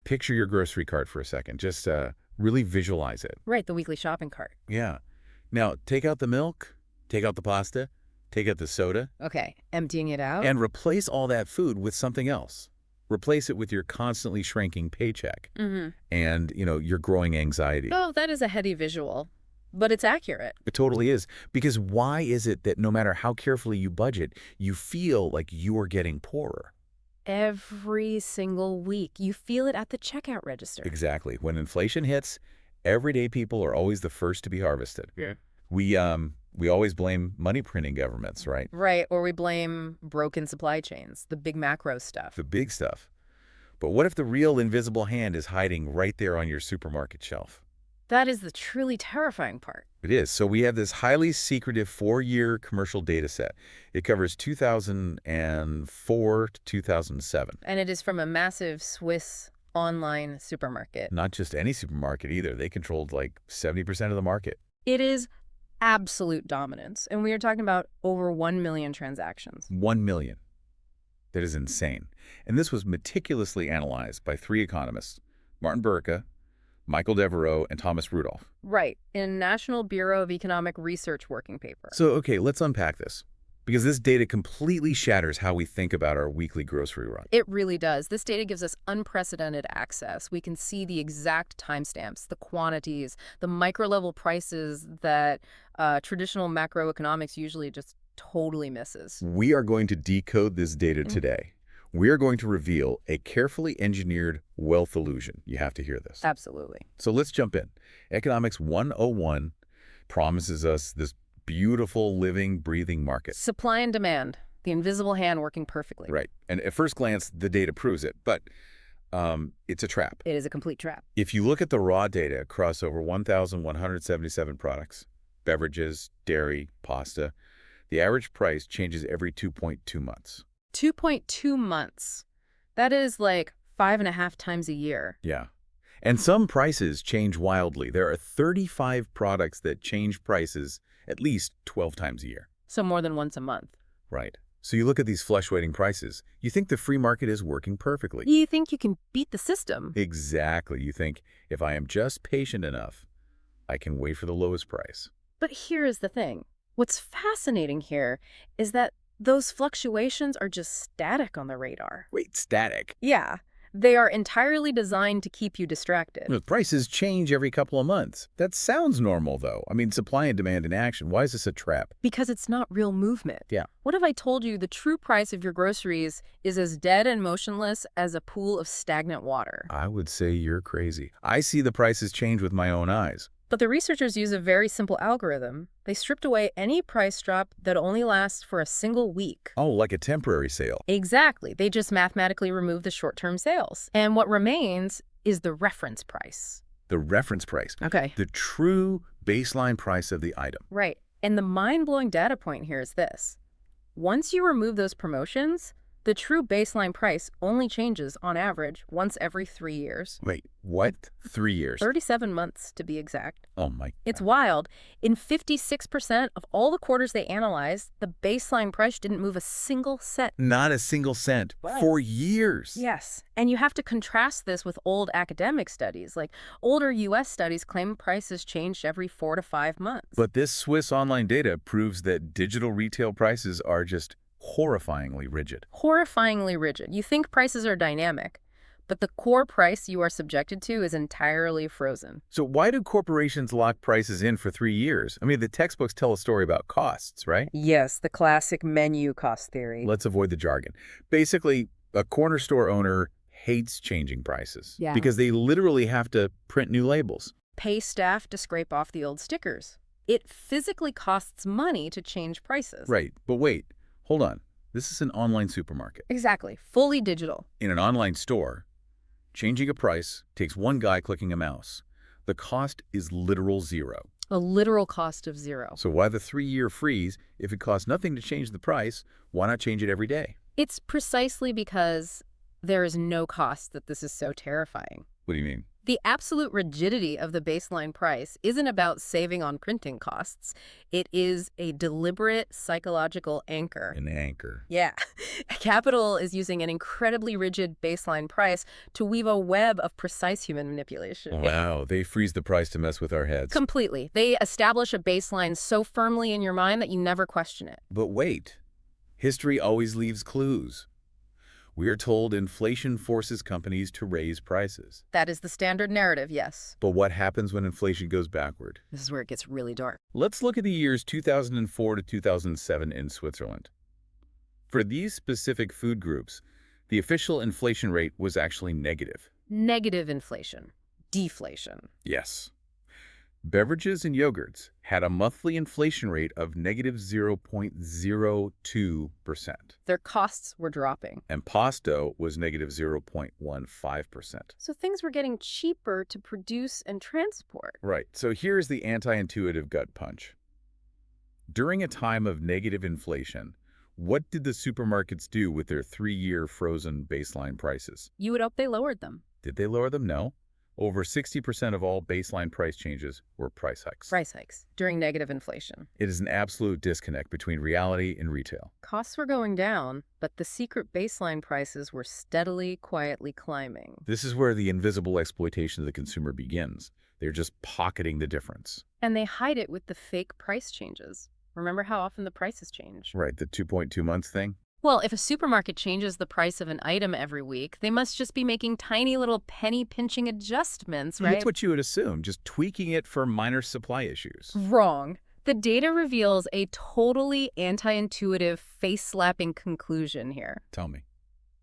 picture your grocery cart for a second. Just really visualize it. Right, the weekly shopping cart. Yeah. Now, take out the milk, take out the pasta, take out the soda. Okay, emptying it out. And replace all that food with something else. Replace it with your constantly shrinking paycheck and, your growing anxiety. Oh, that is a heady visual, but it's accurate. It totally is. Because why is it that no matter how carefully you budget, you feel like you are getting poorer? Every single week, you feel it at the checkout register. Exactly. When inflation hits, everyday people are always the first to be harvested. Yeah. We always blame money printing governments, right? Right, or we blame broken supply chains, the big macro stuff. The big stuff. But what if the real invisible hand is hiding right there on your supermarket shelf? That is the truly terrifying part. It is. So we have this highly secretive 4-year commercial data set. It covers 2004 to 2007. And it is from a massive Swiss online supermarket. Not just any supermarket either. They controlled like 70% of the market. It is absolute dominance. And we are talking about over 1 million transactions. 1 million. That is insane. And this was meticulously analyzed by 3 economists, Martin Berka, Michael Devereux, and Thomas Rudolph. Right, in National Bureau of Economic Research working paper. So, okay, let's unpack this. Because this data completely shatters how we think about our weekly grocery run. It really does. This data gives us unprecedented access. We can see the exact timestamps, the quantities, the micro-level prices that traditional macroeconomics usually just totally misses. We are going to decode this data today. We are going to reveal a carefully engineered wealth illusion. You have to hear this. Absolutely. So let's jump in. Economics 101 promises us this beautiful, living, breathing market. Supply and demand, the invisible hand working perfectly. Right. And at first glance, the data proves it, but it's a trap. It is a complete trap. If you look at the raw data across over 1,177 products, beverages, dairy, pasta, the average price changes every 2.2 months. 2.2 months. That is like 5.5 times a year. Yeah. And some prices change wildly. There are 35 products that change prices at least 12 times a year. So more than once a month. Right. So you look at these fluctuating prices, you think the free market is working perfectly. You think you can beat the system. Exactly. You think, if I am just patient enough, I can wait for the lowest price. But here is the thing. What's fascinating here is that those fluctuations are just static on the radar. Wait, static? Yeah. They are entirely designed to keep you distracted. The prices change every couple of months. That sounds normal, though. I mean, supply and demand in action. Why is this a trap? Because it's not real movement. Yeah. What if I told you the true price of your groceries is as dead and motionless as a pool of stagnant water? I would say you're crazy. I see the prices change with my own eyes. But the researchers use a very simple algorithm. They stripped away any price drop that only lasts for a single week. Oh, like a temporary sale. Exactly. They just mathematically remove the short-term sales. And what remains is the reference price. The reference price. Okay. The true baseline price of the item. Right. And the mind-blowing data point here is this. Once you remove those promotions, the true baseline price only changes, on average, once every 3 years. Wait, what? 3 years? 37 months, to be exact. Oh, my God. It's wild. In 56% of all the quarters they analyzed, the baseline price didn't move a single cent. Not a single cent. Right. For years. Yes. And you have to contrast this with old academic studies. Like, older U.S. studies claim prices changed every 4 to 5 months. But this Swiss online data proves that digital retail prices are just horrifyingly rigid. Horrifyingly rigid. You think prices are dynamic, but the core price you are subjected to is entirely frozen. So why do corporations lock prices in for 3 years? I mean, the textbooks tell a story about costs, right? Yes, the classic menu cost theory. Let's avoid the jargon. Basically, a corner store owner hates changing prices because they literally have to print new labels. Pay staff to scrape off the old stickers. It physically costs money to change prices. Right, but wait. Hold on. This is an online supermarket. Exactly. Fully digital. In an online store, changing a price takes one guy clicking a mouse. The cost is literal zero. A literal cost of zero. So why the 3-year freeze? If it costs nothing to change the price, why not change it every day? It's precisely because there is no cost that this is so terrifying. What do you mean? The absolute rigidity of the baseline price isn't about saving on printing costs. It is a deliberate psychological anchor. An anchor. Yeah. Capital is using an incredibly rigid baseline price to weave a web of precise human manipulation. Wow, they freeze the price to mess with our heads. Completely. They establish a baseline so firmly in your mind that you never question it. But wait, history always leaves clues. We are told inflation forces companies to raise prices. That is the standard narrative, yes. But what happens when inflation goes backward? This is where it gets really dark. Let's look at the years 2004 to 2007 in Switzerland. For these specific food groups, the official inflation rate was actually negative. Negative inflation. Deflation. Yes. Beverages and yogurts had a monthly inflation rate of negative 0.02%. Their costs were dropping. And pasta was negative 0.15%. So things were getting cheaper to produce and transport. Right. So here's the anti-intuitive gut punch. During a time of negative inflation, what did the supermarkets do with their 3-year frozen baseline prices? You would hope they lowered them. Did they lower them? No. Over 60% of all baseline price changes were price hikes. Price hikes during negative inflation. It is an absolute disconnect between reality and retail. Costs were going down, but the secret baseline prices were steadily, quietly climbing. This is where the invisible exploitation of the consumer begins. They're just pocketing the difference. And they hide it with the fake price changes. Remember how often the prices change? Right, the 2.2 months thing? Well, if a supermarket changes the price of an item every week, they must just be making tiny little penny-pinching adjustments, right? That's what you would assume, just tweaking it for minor supply issues. Wrong. The data reveals a totally anti-intuitive, face-slapping conclusion here. Tell me.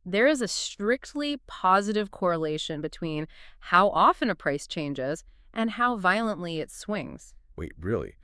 There is a strictly positive correlation between how often a price changes and how violently it swings. Wait, really?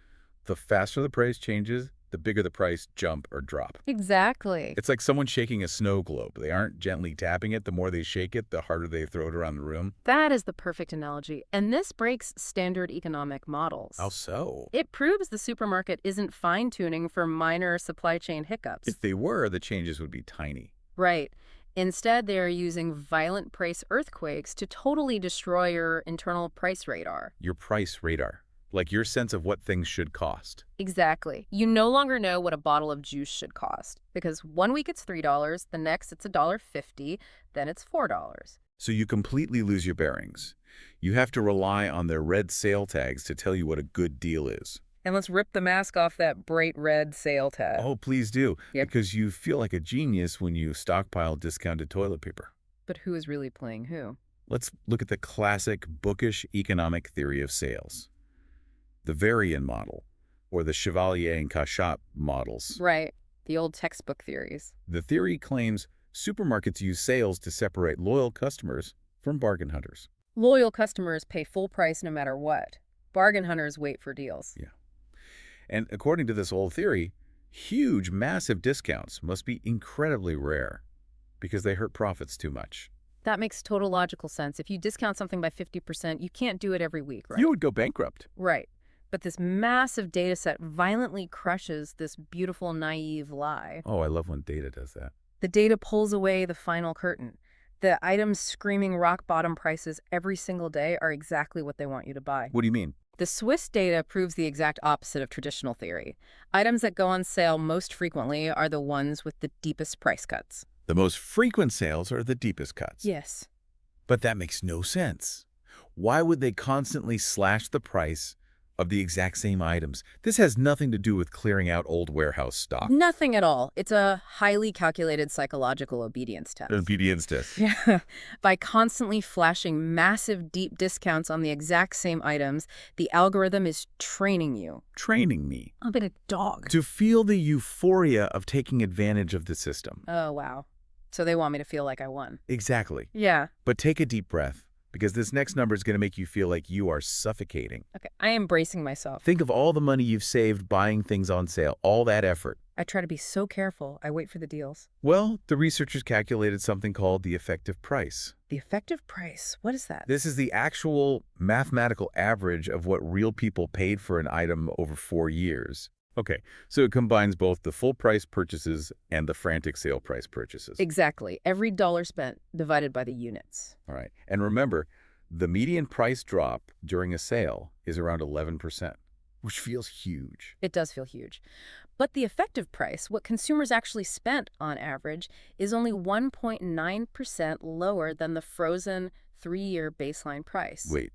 The faster the price changes, the bigger the price jump or drop. Exactly. It's like someone shaking a snow globe. They aren't gently tapping it. The more they shake it, the harder they throw it around the room. That is the perfect analogy. And this breaks standard economic models. How so? It proves the supermarket isn't fine-tuning for minor supply chain hiccups. If they were, the changes would be tiny. Right. Instead, they are using violent price earthquakes to totally destroy your internal price radar. Your price radar. Like your sense of what things should cost. Exactly. You no longer know what a bottle of juice should cost, because one week it's $3, the next it's $1.50, then it's $4. So you completely lose your bearings. You have to rely on their red sale tags to tell you what a good deal is. And let's rip the mask off that bright red sale tag. Oh, please do. Yep. Because you feel like a genius when you stockpile discounted toilet paper. But who is really playing who? Let's look at the classic bookish economic theory of sales. The Varian model, or the Chevalier and Cachat models. Right. The old textbook theories. The theory claims supermarkets use sales to separate loyal customers from bargain hunters. Loyal customers pay full price no matter what. Bargain hunters wait for deals. Yeah. And according to this old theory, huge, massive discounts must be incredibly rare because they hurt profits too much. That makes total logical sense. If you discount something by 50%, you can't do it every week, right? You would go bankrupt. Right. But this massive data set violently crushes this beautiful, naive lie. Oh, I love when data does that. The data pulls away the final curtain. The items screaming rock bottom prices every single day are exactly what they want you to buy. What do you mean? The Swiss data proves the exact opposite of traditional theory. Items that go on sale most frequently are the ones with the deepest price cuts. The most frequent sales are the deepest cuts. Yes. But that makes no sense. Why would they constantly slash the price of the exact same items? This has nothing to do with clearing out old warehouse stock. Nothing at all. It's a highly calculated psychological obedience test. Obedience test. Yeah. By constantly flashing massive, deep discounts on the exact same items, the algorithm is training you. Training me. A bit of dog. To feel the euphoria of taking advantage of the system. Oh, wow. So they want me to feel like I won. Exactly. Yeah. But take a deep breath, because this next number is going to make you feel like you are suffocating. Okay, I am bracing myself. Think of all the money you've saved buying things on sale, all that effort. I try to be so careful. I wait for the deals. Well, the researchers calculated something called the effective price. The effective price? What is that? This is the actual mathematical average of what real people paid for an item over 4 years. Okay, so it combines both the full price purchases and the frantic sale price purchases. Exactly. Every dollar spent divided by the units. All right. And remember, The median price drop during a sale is around 11%, which feels huge. It does feel huge. But the effective price, what consumers actually spent on average, is only 1.9% lower than the frozen 3-year baseline price. Wait,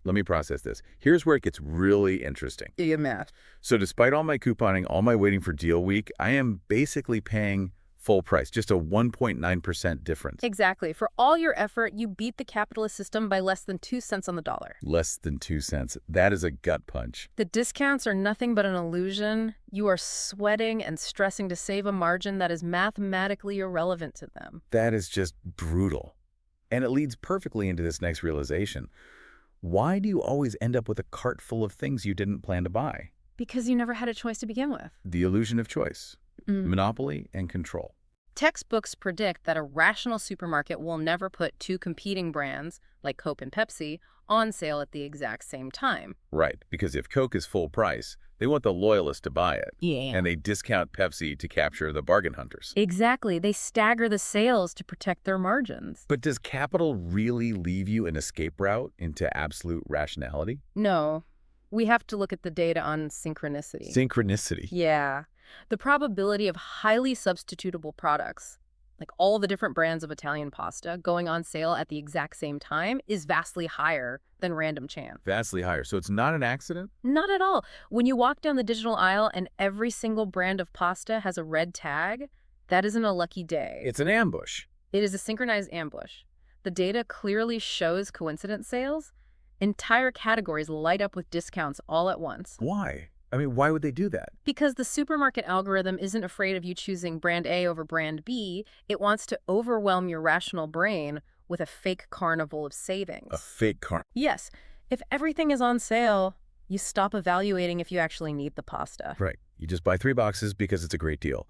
let me process this. Here's where it gets really interesting. Do your math. So despite all my couponing, all my waiting for deal week, I am basically paying full price, just a 1.9% difference. Exactly. For all your effort, you beat the capitalist system by less than 2 cents on the dollar. Less than 2 cents. That is a gut punch. The discounts are nothing but an illusion. You are sweating and stressing to save a margin that is mathematically irrelevant to them. That is just brutal. And it leads perfectly into this next realization. Why do you always end up with a cart full of things you didn't plan to buy? Because you never had a choice to begin with. The illusion of choice, monopoly, and control. Textbooks predict that a rational supermarket will never put two competing brands, like Coke and Pepsi, on sale at the exact same time. Right, because if Coke is full price, they want the loyalists to buy it. Yeah. And they discount Pepsi to capture the bargain hunters. Exactly. They stagger the sales to protect their margins. But does capital really leave you an escape route into absolute rationality? No. We have to look at the data on synchronicity. Synchronicity. Yeah. The probability of highly substitutable products, like all the different brands of Italian pasta, going on sale at the exact same time is vastly higher than random chance. Vastly higher. So it's not an accident? Not at all. When you walk down the digital aisle and every single brand of pasta has a red tag, that isn't a lucky day. It's an ambush. It is a synchronized ambush. The data clearly shows coincidence sales. Entire categories light up with discounts all at once. Why? I mean, why would they do that? Because the supermarket algorithm isn't afraid of you choosing brand A over brand B. It wants to overwhelm your rational brain with a fake carnival of savings. A fake carnival. Yes. If everything is on sale, you stop evaluating if you actually need the pasta. Right. You just buy 3 boxes because it's a great deal.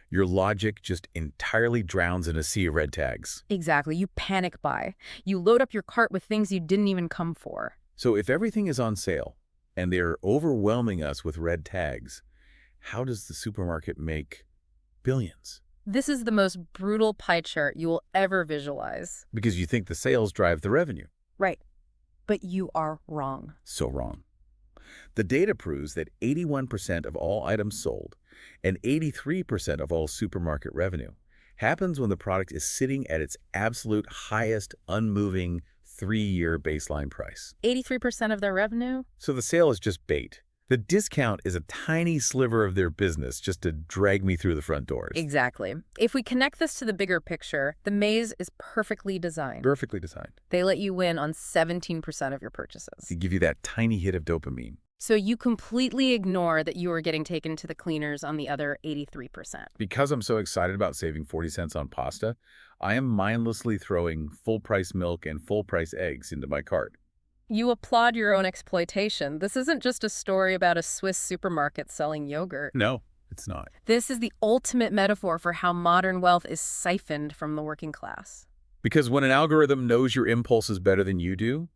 Your logic just entirely drowns in a sea of red tags. Exactly. You panic buy. You load up your cart with things you didn't even come for. So if everything is on sale, and they're overwhelming us with red tags, how does the supermarket make billions? This is the most brutal pie chart you will ever visualize. Because you think the sales drive the revenue. Right. But you are wrong. So wrong. The data proves that 81% of all items sold and 83% of all supermarket revenue happens when the product is sitting at its absolute highest unmoving 3-year baseline price. 83% of their revenue? So the sale is just bait. The discount is a tiny sliver of their business just to drag me through the front doors. Exactly. If we connect this to the bigger picture, the maze is perfectly designed. Perfectly designed. They let you win on 17% of your purchases. To give you that tiny hit of dopamine. So you completely ignore that you are getting taken to the cleaners on the other 83%. Because I'm so excited about saving 40 cents on pasta, I am mindlessly throwing full-price milk and full-price eggs into my cart. You applaud your own exploitation. This isn't just a story about a Swiss supermarket selling yogurt. No, it's not. This is the ultimate metaphor for how modern wealth is siphoned from the working class. Because when an algorithm knows your impulses better than you do,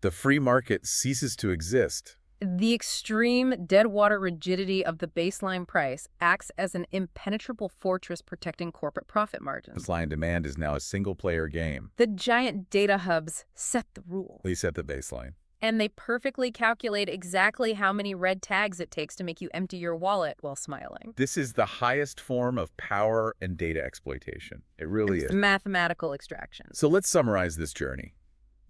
the free market ceases to exist. The extreme dead-water rigidity of the baseline price acts as an impenetrable fortress protecting corporate profit margins. Supply and demand is now a single-player game. The giant data hubs set the rules. They set the baseline. And they perfectly calculate exactly how many red tags it takes to make you empty your wallet while smiling. This is the highest form of power and data exploitation. It really is. Mathematical extraction. So let's summarize this journey.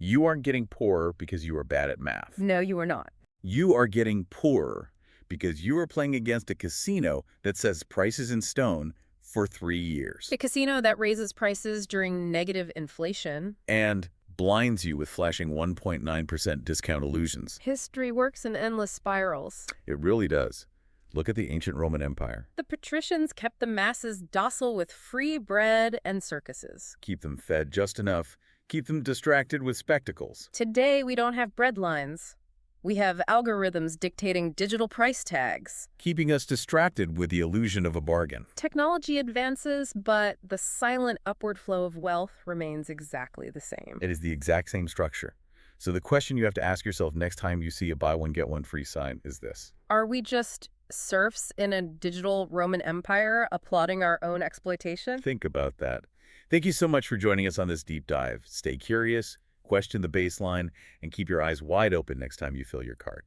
You aren't getting poorer because you are bad at math. No, you are not. You are getting poorer because you are playing against a casino that says prices in stone for 3 years. A casino that raises prices during negative inflation. And blinds you with flashing 1.9% discount illusions. History works in endless spirals. It really does. Look at the ancient Roman Empire. The patricians kept the masses docile with free bread and circuses. Keep them fed just enough. Keep them distracted with spectacles. Today, we don't have bread lines. We have algorithms dictating digital price tags. Keeping us distracted with the illusion of a bargain. Technology advances, but the silent upward flow of wealth remains exactly the same. It is the exact same structure. So the question you have to ask yourself next time you see a buy one, get one free sign is this. Are we just serfs in a digital Roman Empire applauding our own exploitation? Think about that. Thank you so much for joining us on this deep dive. Stay curious, question the baseline, and keep your eyes wide open next time you fill your cart.